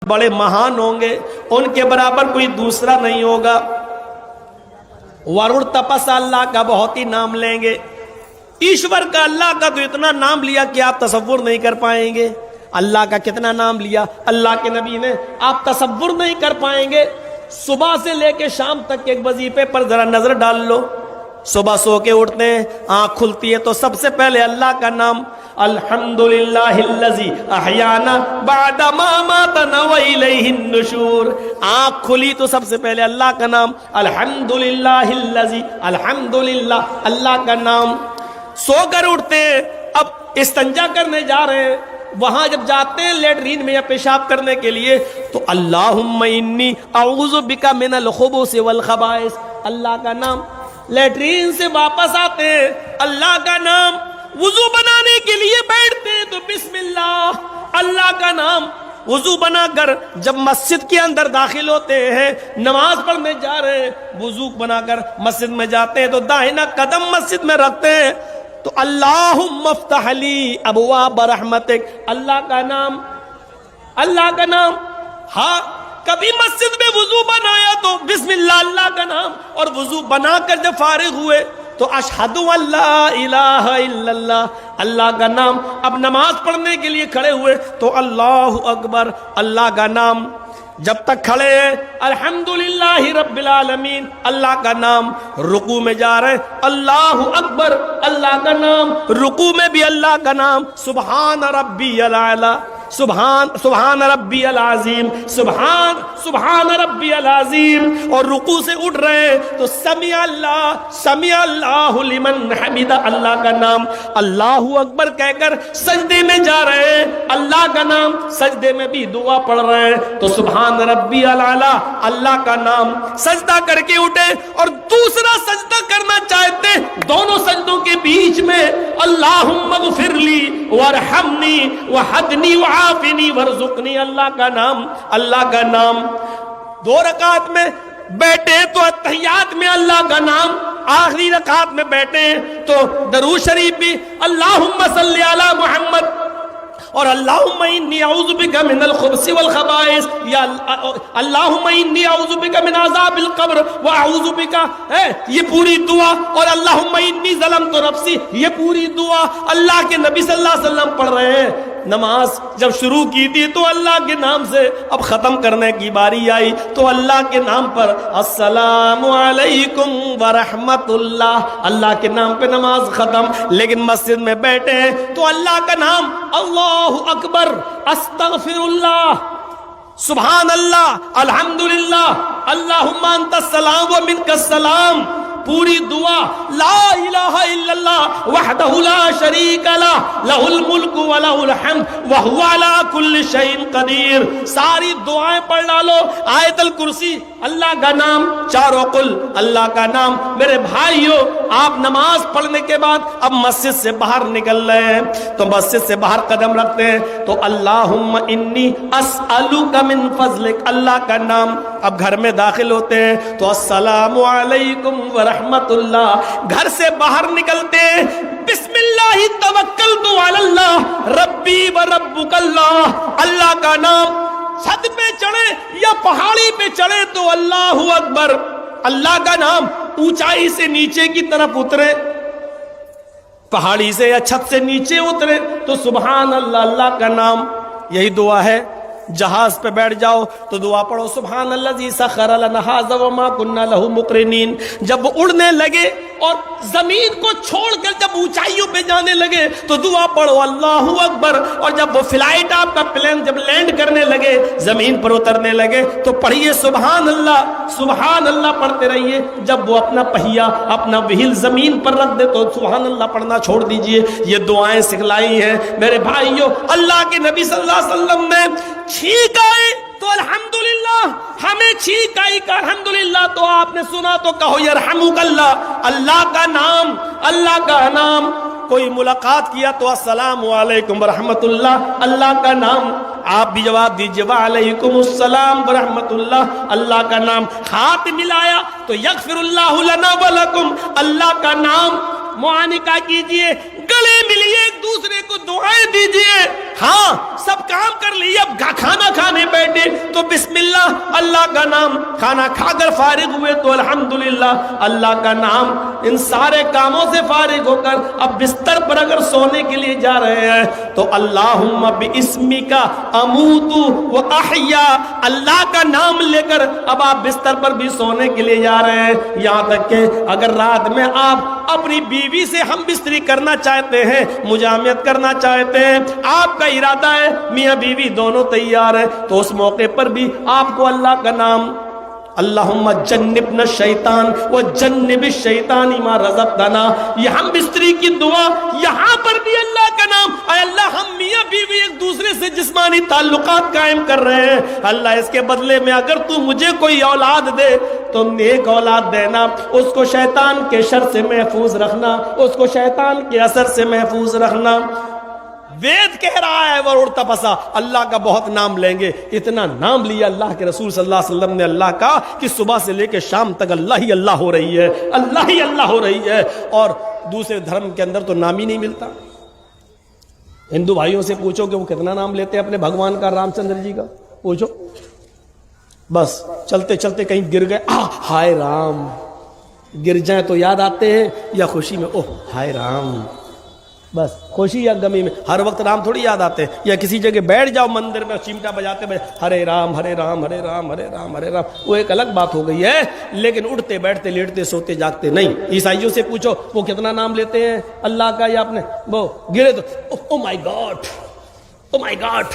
بڑے مہان ہوں گے، ان کے برابر کوئی دوسرا نہیں ہوگا۔ ورور تپس اللہ کا بہت ہی نام لیں گے، ایشور کا اللہ کا تو اتنا نام لیا کہ آپ تصور نہیں کر پائیں گے۔ اللہ کا کتنا نام لیا اللہ کے نبی نے، آپ تصور نہیں کر پائیں گے۔ صبح سے لے کے شام تک کے ایک وظیفے پر ذرا نظر ڈال لو، صبح سو کے اٹھتے ہیں، آنکھ کھلتی ہے تو سب سے پہلے اللہ کا نام، الحمدللہ الذی احیانا بعد ما ماتنا والیہ النشور۔ آنکھ کھلی تو سب سے پہلے اللہ کا نام، الحمدللہ الذی، الحمدللہ اللہ کا نام۔ سو کر اٹھتے ہیں، اب استنجا کرنے جا رہے ہیں، وہاں جب جاتے ہیں لیٹرین میں یا پیشاب کرنے کے لیے تو اللہم انی اعوذ بک من الخبث والخبائث، اللہ کا نام۔ لیٹرین سے واپس آتے ہیں، اللہ کا نام۔ وضو بنانے کے لیے بیٹھتے ہیں تو بسم اللہ، اللہ کا نام۔ وضو بنا کر جب مسجد کے اندر داخل ہوتے ہیں، نماز پڑھنے جا رہے ہیں، وضو بنا کر مسجد میں جاتے ہیں تو داہنا قدم مسجد میں رکھتے ہیں تو اللہم افتح لی ابواب رحمتک، اللہ کا نام، اللہ کا نام۔ ہاں کبھی مسجد میں وضو بنایا تو بسم اللہ، اللہ کا نام، اور وضو بنا کر جب فارغ ہوئے تو اشہد ان لا الہ الا اللہ، اللہ کا نام۔ اب نماز پڑھنے کے لیے کھڑے ہوئے تو اللہ اکبر، اللہ کا نام۔ جب تک کھڑے ہیں الحمدللہ رب العالمین، اللہ کا نام۔ رکوع میں جا رہے ہیں اللہ اکبر، اللہ کا نام۔ رکوع میں بھی اللہ کا نام، سبحان ربی الاعلی، سبحان ربی العظیم، سبحان ربی العظیم۔ اور رکوع سے اٹھ رہے ہیں تو سمیع اللہ لمن حمد، اللہ کا نام۔ اللہ اکبر کہہ کر سجدے میں جا رہے ہیں، اللہ کا نام۔ سجدے میں بھی دعا پڑھ رہے ہیں تو سبحان ربی الاعلی، اللہ کا نام۔ سجدہ کر کے اٹھے اور دوسرا سجدہ کرنا چاہتے، دونوں سجدوں کے بیچ میں اللہم اغفر لی وارحمنی وحدنی وعافنی وارزقنی، اللہ کا نام، اللہ کا نام۔ دو رکعت میں بیٹھے تو اتحیات میں اللہ کا نام، آخری رکعت میں بیٹھے تو درود شریف بھی اللہم صلی علی محمد، اور اللہم انی اعوذ بک من الخبث والخبائث، یا اللہم انی اعوذ بک من عذاب القبر واعوذ بک، یہ پوری دعا، اور اللہم انی ظلمت نفسی، یہ پوری دعا اللہ کے نبی صلی اللہ علیہ وسلم پڑھ رہے ہیں۔ نماز جب شروع کی تھی تو اللہ کے نام سے، اب ختم کرنے کی باری آئی تو اللہ کے نام پر السلام علیکم ورحمت اللہ، اللہ کے نام پہ نماز ختم۔ لیکن مسجد میں بیٹھے ہیں تو اللہ کا نام، اللہ اکبر، استغفر اللہ، سبحان اللہ، الحمدللہ، اللہم انت السلام و منک السلام، پوری دعا لا الہ الا اللہ وحدہ لا شریک لہ لہ الملک ولہ الحمد وہو علی کل شیء قدیر۔ ساری دعائیں پڑھ ڈالو، آیت الکرسی، اللہ کا نام، چاروں قل، اللہ کا نام۔ میرے بھائیو، آپ نماز پڑھنے کے بعد اب مسجد سے باہر نکل رہے ہیں تو مسجد سے باہر قدم رکھتے ہیں تو اللہم انی اسألک من فضلک، اللہ کا نام۔ اب گھر میں داخل ہوتے ہیں تو السلام علیکم ورحمت اللہ، گھر سے باہر نکلتے ہیں بسم اللہ توکلت علی اللہ ربی و ربک اللہ، اللہ کا نام۔ چھت پہ چڑھے یا پہاڑی پہ چڑھے تو اللہ اکبر، اللہ کا نام۔ اونچائی سے نیچے کی طرف اترے، پہاڑی سے یا چھت سے نیچے اترے تو سبحان اللہ، اللہ کا نام۔ یہی دعا ہے۔ جہاز پہ بیٹھ جاؤ تو دعا پڑھو سبحان الذی سخر لنا ھذا وما كنا له مقرنین۔ جب وہ اڑنے لگے اور زمین کو چھوڑ کر جب اونچائیوں پہ جانے لگے تو دعا پڑھو اللہ اکبر، اور جب وہ فلائٹ آپ کا پلین جب لینڈ کرنے لگے، زمین پر اترنے لگے تو پڑھیے سبحان اللہ پڑھتے رہیے۔ جب وہ اپنا پہیا، اپنا وہیل زمین پر رکھ دے تو سبحان اللہ پڑھنا چھوڑ دیجئے۔ یہ دعائیں سکھلائی ہیں میرے بھائیوں اللہ کے نبی صلی اللہ علیہ وسلم نے۔ چھینک آئے تو الحمدللہ، ہمیں چھینک آئی کا الحمدللہ تو آپ نے سنا تو کہو یرحمک اللہ، اللہ کا نام، اللہ کا نام۔ کوئی ملاقات کیا تو السلام علیکم ورحمت اللہ، اللہ کا نام۔ آپ بھی جواب دیجئے وعلیکم السلام ورحمت اللہ، اللہ کا نام۔ ہاتھ ملایا تو یغفر اللہ لنا ولکم، اللہ کا نام۔ معانقہ کیجئے، گلے ملیے، ایک دوسرے کو دعائیں دیجئے۔ ہاں سب کام کر لیے، اب کھانا کھانے بیٹھے تو بسم اللہ اللہ کا نام، کھانا کھا کر فارغ ہوئے تو الحمدللہ اللہ کا نام، ان سارے کاموں سے فارغ ہو کر اب بستر پر اگر سونے کے لیے جا رہے ہیں تو اللہم باسمک اموت و احیا، اللہ کا نام لے کر اب آپ بستر پر بھی سونے کے لیے جا رہے ہیں۔ یہاں تک کہ اگر رات میں آپ اپنی بیوی سے ہم بستری کرنا چاہتے ہیں، مجامعت کرنا چاہتے ہیں، آپ کا ارادہ ہے میاں بیوی دونوں تیار ہیں، تو اس موقع پر بھی آپ کو اللہ کا نام، اللہم جنبنا الشیطان وجنب الشیطان ما رزقتنا، یہ ہم بستری کی دعا، یہاں پر بھی اللہ کا نام، اے اللہ ہم میاں بیوی ایک دوسرے سے جسمانی تعلقات قائم کر رہے ہیں، اللہ اس کے بدلے میں اگر تو مجھے کوئی اولاد دے تو نیک اولاد دینا، اس کو شیطان کے شر سے محفوظ رکھنا، اس کو شیطان کے اثر سے محفوظ رکھنا۔ وید کہہ رہا ہے وہ اڑتا پسا اللہ کا بہت نام لیں گے، اتنا نام لیا اللہ کے رسول صلی اللہ علیہ وسلم نے اللہ کا کہ صبح سے لے کے شام تک اللہ ہی اللہ ہو رہی ہے، اللہ ہی اللہ ہو رہی ہے، اور دوسرے دھرم کے اندر تو نام ہی نہیں ملتا۔ ہندو بھائیوں سے پوچھو کہ وہ کتنا نام لیتے ہیں اپنے بھگوان کا، رام چندر جی کا، پوچھو، بس چلتے چلتے کہیں گر گئے، ہائے رام، گر جائیں تو یاد آتے ہیں یا خوشی میں اوہ ہائے رام، بس خوشی یا غمی میں ہر وقت رام تھوڑی یاد آتے ہیں، یا کسی جگہ بیٹھ جاؤ مندر میں چمٹا بجاتے ہرے رام ہرے رام ہرے رام ہرے رام ہرے رام، وہ ایک الگ بات ہو گئی ہے، لیکن اٹھتے بیٹھتے لیٹتے سوتے جاگتے نہیں۔ عیسائیوں سے پوچھو وہ کتنا نام لیتے ہیں اللہ کا، یا اپنے وہ گرے تو او مائی گاڈ، او مائی گاڈ،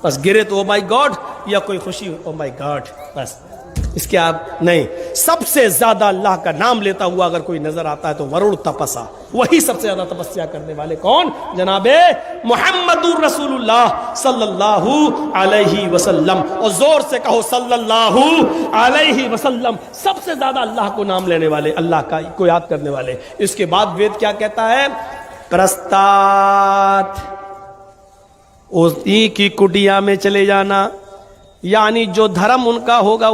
بس گرے تو او مائی گاڈ، یا کوئی خوشی او مائی گاڈ، بس اس کے آپ نہیں۔ سب سے زیادہ اللہ کا نام لیتا ہوا اگر کوئی نظر آتا ہے تو ورڑ تپسا، وہی سب سے زیادہ تپسیا کرنے والے کون؟ جناب محمد رسول اللہ صلی اللہ علیہ وسلم، اور زور سے کہو صلی اللہ علیہ وسلم، سب سے زیادہ اللہ کو نام لینے والے، اللہ کا کو یاد کرنے والے۔ اس کے بعد وید کیا کہتا ہے؟ پرستات، اسی کی کٹیا میں چلے جانا، یعنی جو دھرم ان کا ہوگا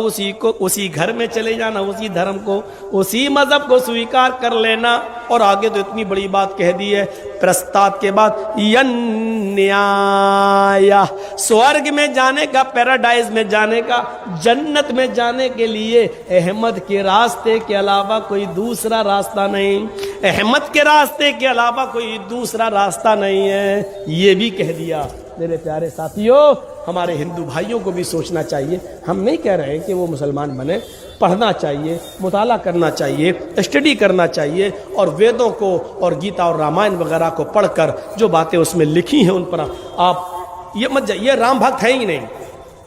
اسی گھر میں چلے جانا، اسی دھرم کو، اسی مذہب کو سویکار کر لینا۔ اور آگے تو اتنی بڑی بات کہہ دی ہے پرستات کے بعد، ینیایا، سورگ میں جانے کا، پیراڈائز میں جانے کا، جنت میں جانے کے لیے احمد کے راستے کے علاوہ کوئی دوسرا راستہ نہیں، احمد کے راستے کے علاوہ کوئی دوسرا راستہ نہیں ہے، یہ بھی کہہ دیا۔ میرے پیارے ساتھیوں، ہمارے ہندو بھائیوں کو بھی سوچنا چاہیے، ہم نہیں کہہ رہے ہیں کہ وہ مسلمان بنے، پڑھنا چاہیے، مطالعہ کرنا چاہیے، اسٹڈی کرنا چاہیے، اور ویدوں کو اور گیتا اور رامائن وغیرہ کو پڑھ کر جو باتیں اس میں لکھی ہیں ان پر آپ یہ مت جائیے، رام بھکت ہیں ہی نہیں،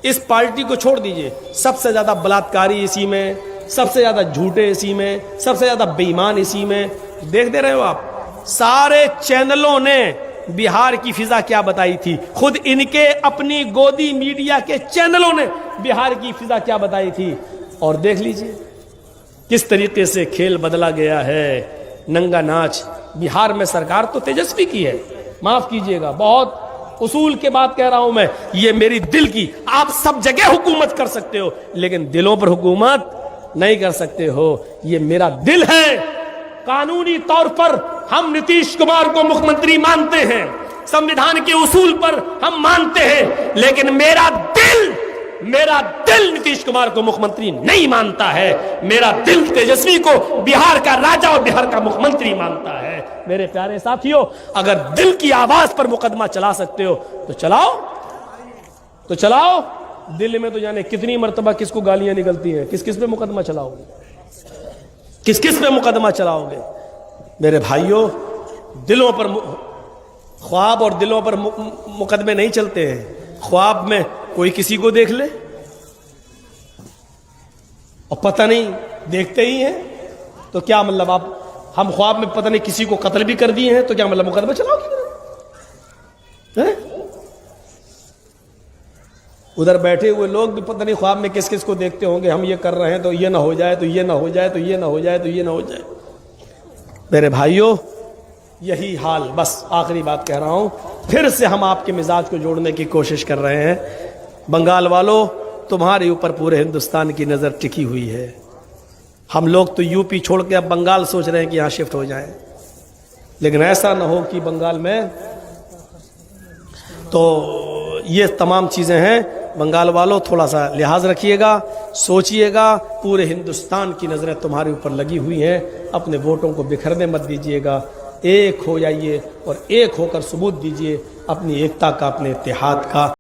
اس پارٹی کو چھوڑ دیجئے، سب سے زیادہ بلاತ್ಕಾری اسی میں، سب سے زیادہ جھوٹے اسی میں، سب سے زیادہ بے ایمان اسی میں۔ دیکھتے رہے ہو آپ، سارے چینلوں نے بہار کی فضا کیا بتائی تھی، خود ان کے اپنی گودی میڈیا کے چینلوں نے بہار کی فضا کیا بتائی تھی، اور دیکھ لیجئے کس طریقے سے کھیل بدلا گیا ہے۔ ننگا ناچ بہار میں سرکار تو تیجسوی کی ہے، معاف کیجئے گا، بہت اصول کے بات کہہ رہا ہوں میں، یہ میری دل کی، آپ سب جگہ حکومت کر سکتے ہو لیکن دلوں پر حکومت نہیں کر سکتے ہو، یہ میرا دل ہے۔ قانونی طور پر ہم نتیش کمار کو مکھمنتری مانتے ہیں، سمویدھان کے اصول پر ہم مانتے ہیں، لیکن میرا دل نتیش کمار کو مکھمنتری نہیں مانتا ہے، میرا دل تیجسوی کو بہار کا راجہ اور بہار کا مکھمنتری مانتا ہے۔ میرے پیارے ساتھیوں، اگر دل کی آواز پر مقدمہ چلا سکتے ہو تو چلاؤ، دل میں تو جانے کتنی مرتبہ کس کو گالیاں نکلتی ہیں، کس کس پہ مقدمہ چلاؤ گے، کس کس پہ مقدمہ چلاؤ گے؟ میرے بھائیوں، دلوں پر خواب اور دلوں پر مقدمے نہیں چلتے ہیں۔ خواب میں کوئی کسی کو دیکھ لے اور پتہ نہیں دیکھتے ہی ہیں تو کیا مطلب، آپ ہم خواب میں پتہ نہیں کسی کو قتل بھی کر دیے ہیں تو کیا مطلب مقدمہ چلاؤ گے؟ ادھر بیٹھے ہوئے لوگ بھی پتہ نہیں خواب میں کس کس کو دیکھتے ہوں گے، ہم یہ کر رہے ہیں تو یہ نہ ہو جائے، تو یہ نہ ہو جائے، تو یہ نہ ہو جائے، تو یہ نہ ہو جائے۔ میرے بھائیوں، یہی حال، بس آخری بات کہہ رہا ہوں، پھر سے ہم آپ کے مزاج کو جوڑنے کی کوشش کر رہے ہیں۔ بنگال والوں، تمہارے اوپر پورے ہندوستان کی نظر ٹکی ہوئی ہے۔ ہم لوگ تو یو پی چھوڑ کے اب بنگال سوچ رہے ہیں کہ یہاں شفٹ ہو جائیں، لیکن ایسا نہ ہو کہ بنگال میں تو یہ تمام چیزیں ہیں۔ بنگال والوں تھوڑا سا لحاظ رکھیے گا، سوچئے گا، پورے ہندوستان کی نظریں تمہارے اوپر لگی ہوئی ہیں، اپنے ووٹوں کو بکھرنے مت دیجیے گا، ایک ہو جائیے اور ایک ہو کر ثبوت دیجیے اپنی ایکتا کا، اپنے اتحاد کا۔